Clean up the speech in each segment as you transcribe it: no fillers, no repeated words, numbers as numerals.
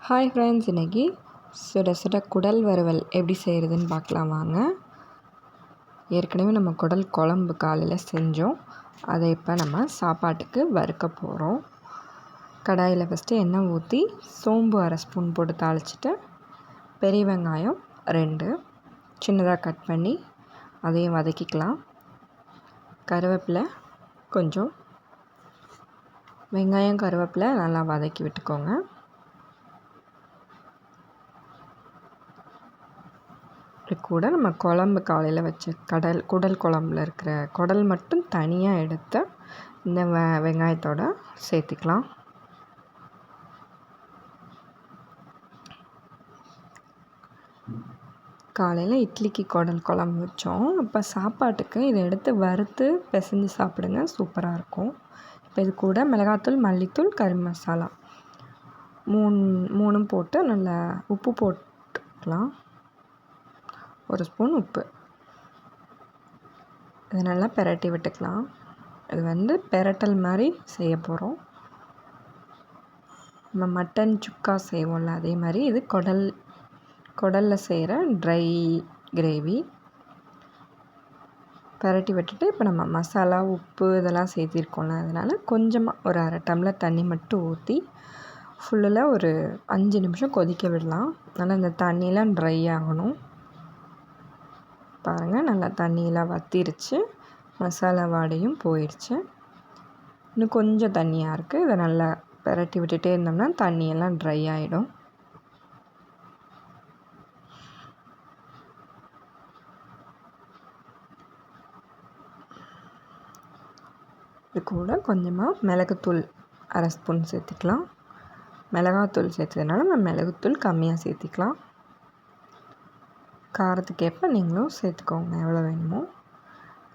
Hi friends, இன்றைக்கி சுட சுட குடல் வறுவல் எப்படி செய்கிறதுன்னு பார்க்கலாம் வாங்க. ஏற்கனவே நம்ம குடல் குழம்பு காலையில் செஞ்சோம். அதை இப்போ நம்ம சாப்பாட்டுக்கு வறுக்க போகிறோம். கடாயில் ஃபஸ்ட்டு எண்ணெய் ஊற்றி சோம்பு 1/2 ஸ்பூன் போட்டு தாளிச்சிட்டு, பெரிய வெங்காயம் 2 சின்னதாக கட் பண்ணி அதையும் வதக்கிக்கலாம். கருவேப்பிலை கொஞ்சம், வெங்காயம் கருவேப்பிலை நல்லா வதக்கி விட்டுக்கோங்க. இது கூட நம்ம குழம்பு காலையில் வச்ச குடல் குழம்புல இருக்கிற குடல் மட்டும் தனியாக எடுத்து இந்த வெங்காயத்தோடு சேர்த்திக்கலாம். காலையில் இட்லிக்கு குடல் குழம்பு வச்சோம். இப்போ சாப்பாட்டுக்கு இதை எடுத்து வறுத்து பிசைஞ்சு சாப்பிடுங்க, சூப்பராக இருக்கும். இப்போ இது கூட மிளகாத்தூள், மல்லித்தூள், கறி மசாலா மூணும் போட்டு நல்லா உப்பு போட்டுக்கலாம். 1 ஸ்பூன் உப்பு. இதை நல்லா பிரட்டி விட்டுக்கலாம். இது பிரட்டல் மாதிரி செய்ய போகிறோம். நம்ம மட்டன் சுக்கா செய்வோம்ல, அதே மாதிரி இது குடலில் செய்கிற ட்ரை கிரேவி. பிரட்டி விட்டுட்டு இப்போ நம்ம மசாலா, உப்பு இதெல்லாம் சேர்த்திருக்கோம்ல, அதனால் கொஞ்சமாக ஒரு 1/2 டம்ளர் தண்ணி மட்டும் ஊற்றி ஃபுல்லில் ஒரு 5 நிமிஷம் கொதிக்க விடலாம். நல்லா இந்த தண்ணியெலாம் ட்ரை ஆகணும். பாருங்கள், நல்லா தண்ணியெலாம் வற்றிருச்சு, மசாலா வாடையும் போயிடுச்சு. இன்னும் கொஞ்சம் தண்ணியாக இருக்குது. இதை நல்லா பிரட்டி விட்டுட்டே இருந்தோம்னா தண்ணியெல்லாம் ட்ரை ஆகிடும். இது கூட கொஞ்சமாக மிளகுத்தூள் 1/2 ஸ்பூன் சேர்த்துக்கலாம். மிளகாத்தூள் சேர்த்ததுனால நம்ம மிளகுத்தூள் கம்மியாக சேர்த்திக்கலாம். காரத்துக்கேற்ப நீங்களும் சேர்த்துக்கோங்க எவ்வளோ வேணுமோ.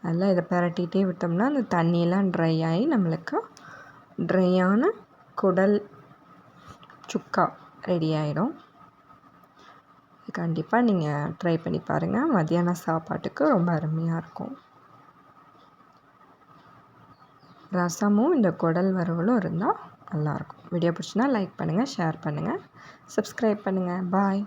நல்லா இதை பிரட்டிகிட்டே விட்டோம்னா அந்த தண்ணியெல்லாம் ட்ரை ஆகி நம்மளுக்கு ட்ரையான குடல் சுக்கா ரெடி ஆகிடும். கண்டிப்பாக நீங்கள் ட்ரை பண்ணி பாருங்கள். மத்தியான சாப்பாட்டுக்கு ரொம்ப அருமையாக இருக்கும். ரசமும் இந்த குடல் வறுவலும் இருந்தால் நல்லாயிருக்கும். வீடியோ பிடிச்சினா லைக் பண்ணுங்கள், ஷேர் பண்ணுங்கள், சப்ஸ்கிரைப் பண்ணுங்கள். பாய்.